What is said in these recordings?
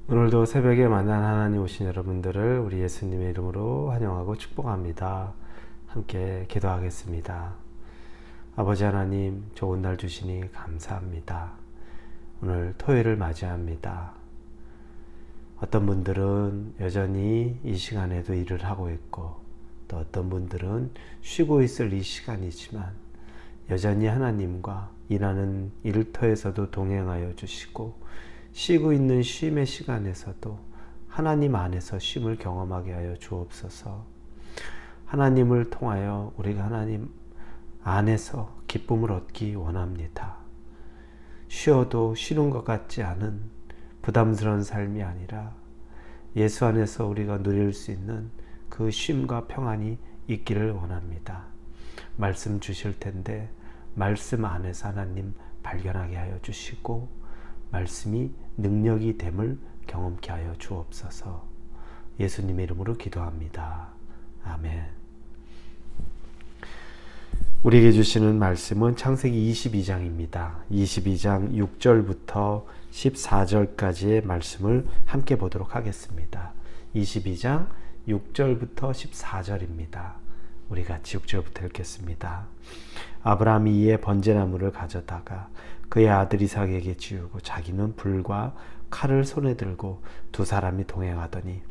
오늘도 새벽에 만난 하나님 오신 여러분들을 우리 예수님의 이름으로 환영하고 축복합니다. 함께 기도하겠습니다. 아버지 하나님, 좋은 날 주시니 감사합니다. 오늘 토요일을 맞이합니다. 어떤 분들은 여전히 이 시간에도 일을 하고 있고, 또 어떤 분들은 쉬고 있을 이 시간이지만 여전히 하나님과 일하는 일터에서도 동행하여 주시고, 쉬고 있는 쉼의 시간에서도 하나님 안에서 쉼을 경험하게 하여 주옵소서. 하나님을 통하여 우리가 하나님 안에서 기쁨을 얻기 원합니다. 쉬어도 쉬는 것 같지 않은 부담스러운 삶이 아니라 예수 안에서 우리가 누릴 수 있는 그 쉼과 평안이 있기를 원합니다. 말씀 주실 텐데 말씀 안에서 하나님 발견하게 하여 주시고, 말씀이 능력이 됨을 경험케 하여 주옵소서. 예수님의 이름으로 기도합니다. 아멘. 우리에게 주시는 말씀은 창세기 22장입니다. 22장 6절부터 14절까지의 말씀을 함께 보도록 하겠습니다. 22장 6절부터 14절입니다. 우리 같이 6절부터 읽겠습니다. 아브라함이 이에 번제나무를 가져다가 그의 아들 이삭에게 지우고 자기는 불과 칼을 손에 들고 두 사람이 동행하더니,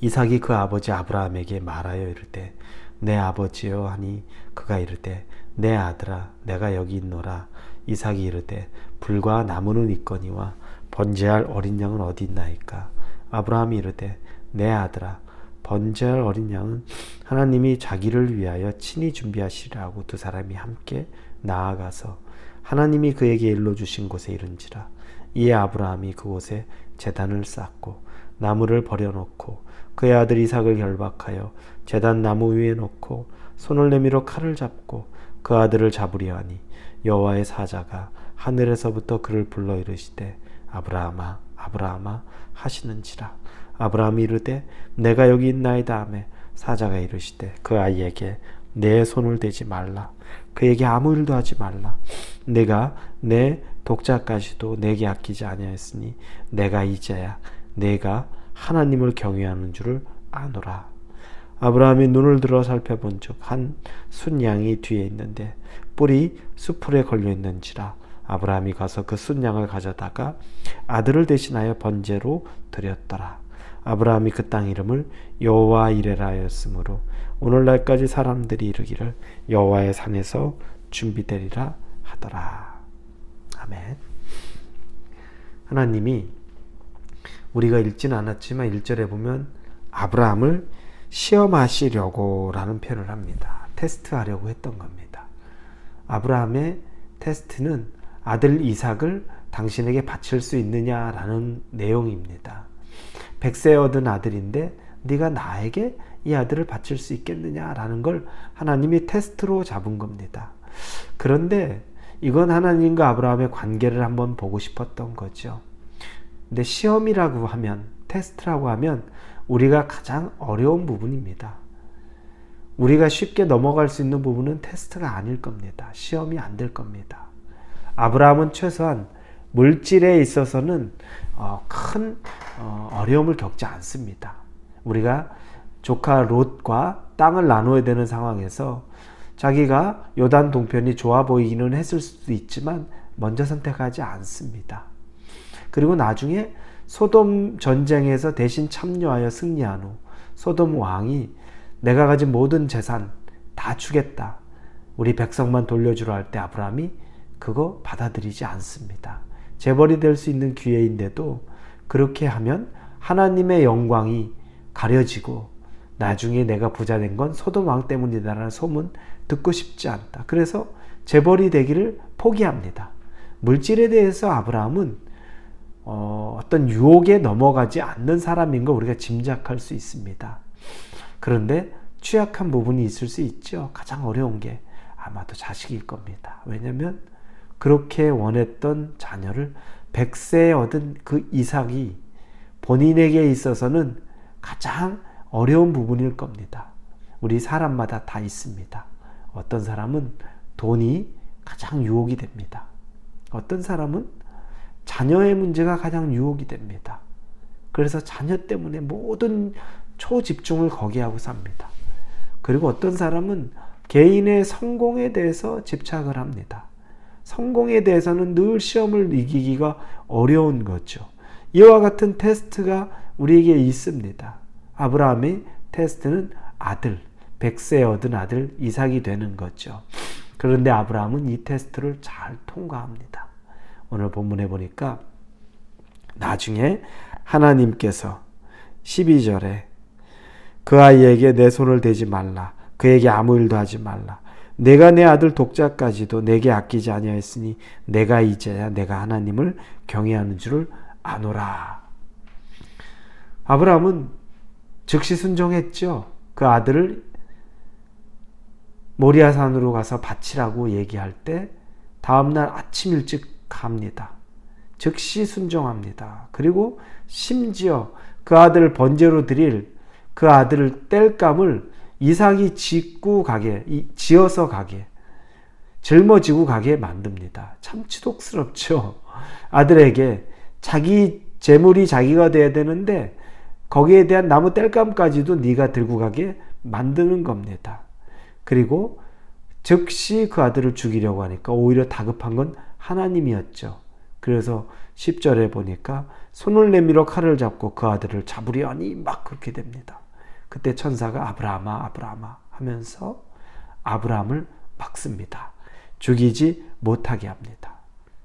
이삭이 그 아버지 아브라함에게 말하여 이르되 내 아버지여 하니, 그가 이르되 내 아들아 내가 여기 있노라. 이삭이 이르되 불과 나무는 있거니와 번제할 어린 양은 어디 있나이까. 아브라함이 이르되 내 아들아 번제할 어린 양은 하나님이 자기를 위하여 친히 준비하시리라 하고 두 사람이 함께 나아가서 하나님이 그에게 일러주신 곳에 이른지라. 이에 아브라함이 그곳에 제단을 쌓고 나무를 버려놓고 그의 아들 이삭을 결박하여 제단 나무 위에 놓고 손을 내밀어 칼을 잡고 그 아들을 잡으려 하니, 여호와의 사자가 하늘에서부터 그를 불러 이르시되 아브라함아 아브라함아 하시는지라. 아브라함이 이르되 내가 여기 있나이다 하매, 사자가 이르시되 그 아이에게 내 손을 대지 말라. 그에게 아무 일도 하지 말라. 내가 내 독자까지도 내게 아끼지 아니하였으니 내가 이제야 내가 하나님을 경외하는 줄을 아노라. 아브라함이 눈을 들어 살펴본즉 한 순양이 뒤에 있는데 뿔이 수풀에 걸려 있는지라. 아브라함이 가서 그 순양을 가져다가 아들을 대신하여 번제로 드렸더라. 아브라함이 그 땅 이름을 여호와 이레라 하였으므로 오늘날까지 사람들이 이르기를 여호와의 산에서 준비되리라 하더라. 아멘. 하나님이 우리가 읽진 않았지만 1절에 보면 아브라함을 시험하시려고 라는 표현을 합니다. 테스트하려고 했던 겁니다. 아브라함의 테스트는 아들 이삭을 당신에게 바칠 수 있느냐라는 내용입니다. 100세 얻은 아들인데 네가 나에게 이 아들을 바칠 수 있겠느냐라는 걸 하나님이 테스트로 잡은 겁니다. 그런데 이건 하나님과 아브라함의 관계를 한번 보고 싶었던 거죠. 근데 시험이라고 하면, 테스트라고 하면 우리가 가장 어려운 부분입니다. 우리가 쉽게 넘어갈 수 있는 부분은 테스트가 아닐 겁니다. 시험이 안 될 겁니다. 아브라함은 최소한 물질에 있어서는 큰 어려움을 겪지 않습니다. 우리가 조카 롯과 땅을 나누어야 되는 상황에서 자기가 요단 동편이 좋아 보이기는 했을 수도 있지만 먼저 선택하지 않습니다. 그리고 나중에 소돔 전쟁에서 대신 참여하여 승리한 후 소돔 왕이 내가 가진 모든 재산 다 주겠다, 우리 백성만 돌려주라 할 때 아브라함이 그거 받아들이지 않습니다. 재벌이 될 수 있는 기회인데도 그렇게 하면 하나님의 영광이 가려지고 나중에 내가 부자 된 건 소돔 왕 때문이다라는 소문 듣고 싶지 않다. 그래서 재벌이 되기를 포기합니다. 물질에 대해서 아브라함은 어떤 유혹에 넘어가지 않는 사람인 거 우리가 짐작할 수 있습니다. 그런데 취약한 부분이 있을 수 있죠. 가장 어려운 게 아마도 자식일 겁니다. 왜냐하면 그렇게 원했던 자녀를 100세에 얻은 그 이삭이 본인에게 있어서는 가장 어려운 부분일 겁니다. 우리 사람마다 다 있습니다. 어떤 사람은 돈이 가장 유혹이 됩니다. 어떤 사람은 자녀의 문제가 가장 유혹이 됩니다. 그래서 자녀 때문에 모든 초집중을 거기에 하고 삽니다. 그리고 어떤 사람은 개인의 성공에 대해서 집착을 합니다. 성공에 대해서는 늘 시험을 이기기가 어려운 거죠. 이와 같은 테스트가 우리에게 있습니다. 아브라함의 테스트는 아들, 100세 얻은 아들 이삭이 되는 거죠. 그런데 아브라함은 이 테스트를 잘 통과합니다. 오늘 본문에 보니까 나중에 하나님께서 12절에 그 아이에게 내 손을 대지 말라. 그에게 아무 일도 하지 말라. 내가 내 아들 독자까지도 내게 아끼지 아니하였으니 내가 이제야 내가 하나님을 경외하는 줄을 아노라. 아브라함은 즉시 순종했죠. 그 아들을 모리아산으로 가서 바치라고 얘기할 때 다음날 아침 일찍 갑니다. 즉시 순종합니다. 그리고 심지어 그 아들을 번제로 드릴 그 아들을 뗄감을 이삭이 지어서 가게, 짊어지고 가게 만듭니다. 참 치독스럽죠. 아들에게 자기 재물이 자기가 돼야 되는데 거기에 대한 나무 뗄감까지도 네가 들고 가게 만드는 겁니다. 그리고 즉시 그 아들을 죽이려고 하니까 오히려 다급한 건 하나님이었죠. 그래서 10절에 보니까 손을 내밀어 칼을 잡고 그 아들을 잡으려 하니 막 그렇게 됩니다. 그때 천사가 아브라함아 아브라함아 하면서 아브라함을 막습니다. 죽이지 못하게 합니다.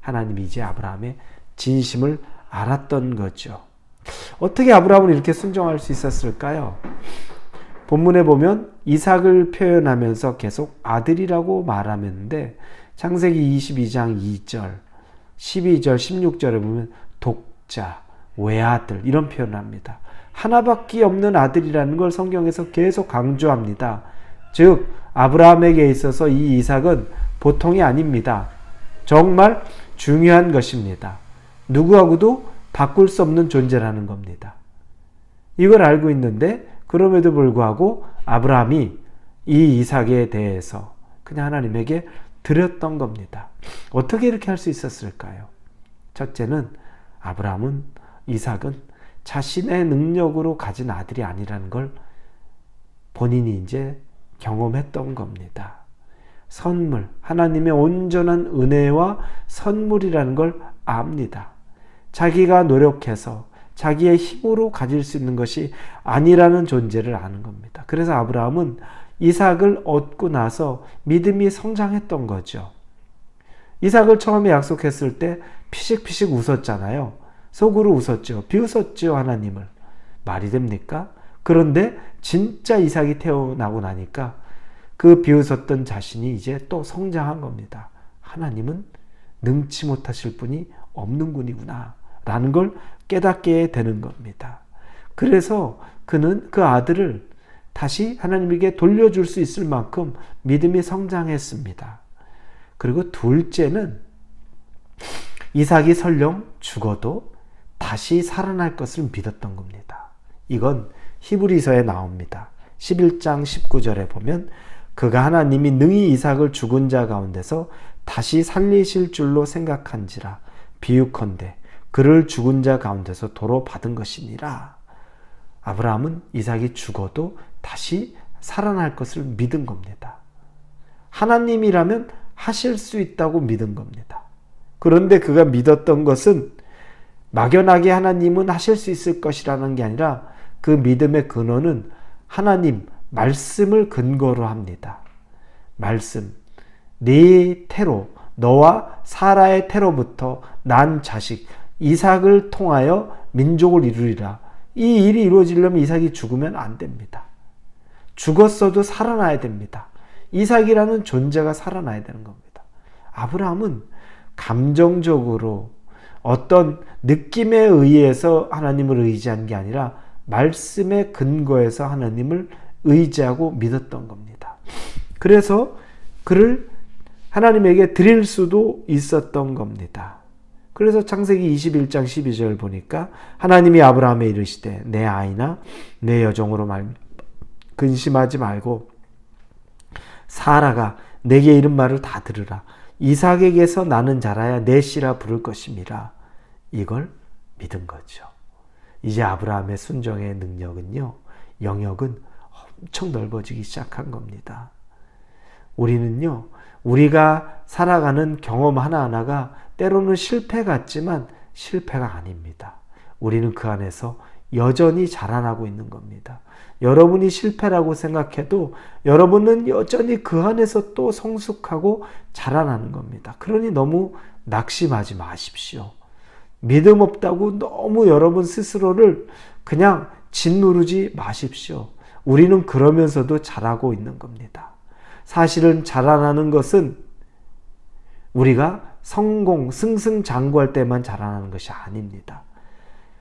하나님이 이제 아브라함의 진심을 알았던 거죠. 어떻게 아브라함은 이렇게 순종할 수 있었을까요? 본문에 보면 이삭을 표현하면서 계속 아들이라고 말하는데 창세기 22장 2절, 12절, 16절에 보면 독자, 외아들 이런 표현을 합니다. 하나밖에 없는 아들이라는 걸 성경에서 계속 강조합니다. 즉 아브라함에게 있어서 이 이삭은 보통이 아닙니다. 정말 중요한 것입니다. 누구하고도 바꿀 수 없는 존재라는 겁니다. 이걸 알고 있는데 그럼에도 불구하고 아브라함이 이 이삭에 대해서 그냥 하나님에게 드렸던 겁니다. 어떻게 이렇게 할 수 있었을까요? 첫째는 이삭은 자신의 능력으로 가진 아들이 아니라는 걸 본인이 이제 경험했던 겁니다. 선물, 하나님의 온전한 은혜와 선물이라는 걸 압니다. 자기가 노력해서 자기의 힘으로 가질 수 있는 것이 아니라는 존재를 아는 겁니다. 그래서 아브라함은 이삭을 얻고 나서 믿음이 성장했던 거죠. 이삭을 처음에 약속했을 때 피식피식 웃었잖아요. 속으로 웃었죠. 비웃었죠, 하나님을. 말이 됩니까? 그런데 진짜 이삭이 태어나고 나니까 그 비웃었던 자신이 이제 또 성장한 겁니다. 하나님은 능치 못하실 분이 없는 분이구나 라는 걸 깨닫게 되는 겁니다. 그래서 그는 그 아들을 다시 하나님에게 돌려줄 수 있을 만큼 믿음이 성장했습니다. 그리고 둘째는 이삭이 설령 죽어도 다시 살아날 것을 믿었던 겁니다. 이건 히브리서에 나옵니다. 11장 19절에 보면 그가 하나님이 능히 이삭을 죽은 자 가운데서 다시 살리실 줄로 생각한지라 비유컨대 그를 죽은 자 가운데서 도로 받은 것이니라. 아브라함은 이삭이 죽어도 다시 살아날 것을 믿은 겁니다. 하나님이라면 하실 수 있다고 믿은 겁니다. 그런데 그가 믿었던 것은 막연하게 하나님은 하실 수 있을 것이라는 게 아니라 그 믿음의 근원은 하나님 말씀을 근거로 합니다. 말씀, 네 태로, 너와 사라의 태로부터 난 자식 이삭을 통하여 민족을 이루리라. 이 일이 이루어지려면 이삭이 죽으면 안 됩니다. 죽었어도 살아나야 됩니다. 이삭이라는 존재가 살아나야 되는 겁니다. 아브라함은 감정적으로 어떤 느낌에 의해서 하나님을 의지한 게 아니라 말씀의 근거에서 하나님을 의지하고 믿었던 겁니다. 그래서 그를 하나님에게 드릴 수도 있었던 겁니다. 그래서 창세기 21장 12절 보니까 하나님이 아브라함에 이르시되 내 아이나 내 여종으로 근심하지 말고 사라가 내게 이른 말을 다 들으라. 이삭에게서 나는 자라야 내 씨라 부를 것임이라. 이걸 믿은 거죠. 이제 아브라함의 순종의 능력은요, 영역은 엄청 넓어지기 시작한 겁니다. 우리는요, 우리가 살아가는 경험 하나하나가 때로는 실패 같지만 실패가 아닙니다. 우리는 그 안에서 여전히 자라나고 있는 겁니다. 여러분이 실패라고 생각해도 여러분은 여전히 그 안에서 또 성숙하고 자라나는 겁니다. 그러니 너무 낙심하지 마십시오. 믿음 없다고 너무 여러분 스스로를 그냥 짓누르지 마십시오. 우리는 그러면서도 자라고 있는 겁니다. 사실은 자라나는 것은 우리가 성공, 승승장구할 때만 자라나는 것이 아닙니다.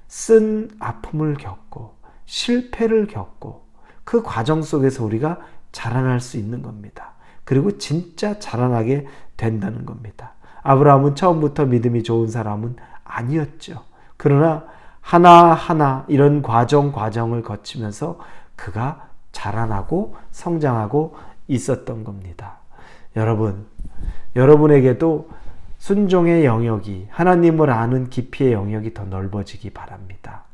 쓴 아픔을 겪고 실패를 겪고 그 과정 속에서 우리가 자라날 수 있는 겁니다. 그리고 진짜 자라나게 된다는 겁니다. 아브라함은 처음부터 믿음이 좋은 사람은 아니었죠. 그러나 하나하나 이런 과정을 거치면서 그가 자라나고 성장하고 있었던 겁니다. 여러분에게도 순종의 영역이, 하나님을 아는 깊이의 영역이 더 넓어지기 바랍니다.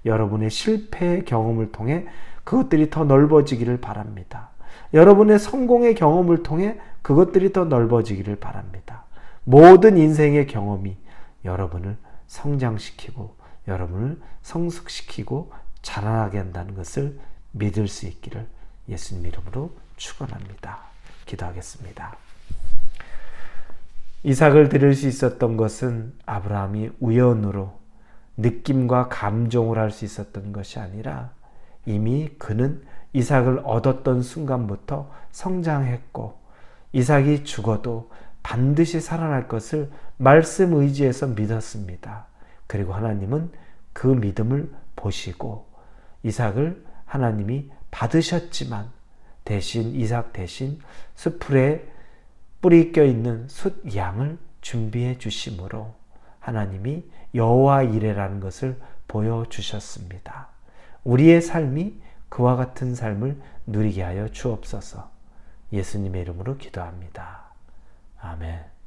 여러분의 실패의 경험을 통해 그것들이 더 넓어지기를 바랍니다. 여러분의 성공의 경험을 통해 그것들이 더 넓어지기를 바랍니다. 모든 인생의 경험이 여러분을 성장시키고 여러분을 성숙시키고 자라나게 한다는 것을 믿을 수 있기를 예수님 이름으로 축원합니다. 기도하겠습니다. 이삭을 드릴 수 있었던 것은 아브라함이 우연으로 느낌과 감정을 할 수 있었던 것이 아니라 이미 그는 이삭을 얻었던 순간부터 성장했고 이삭이 죽어도 반드시 살아날 것을 말씀 의지해서 믿었습니다. 그리고 하나님은 그 믿음을 보시고 이삭을 하나님이 받으셨지만 대신 이삭 대신 숫풀에 뿌리 껴있는 숫양을 준비해 주심으로 하나님이 여호와 이레라는 것을 보여주셨습니다. 우리의 삶이 그와 같은 삶을 누리게 하여 주옵소서. 예수님의 이름으로 기도합니다. 아멘.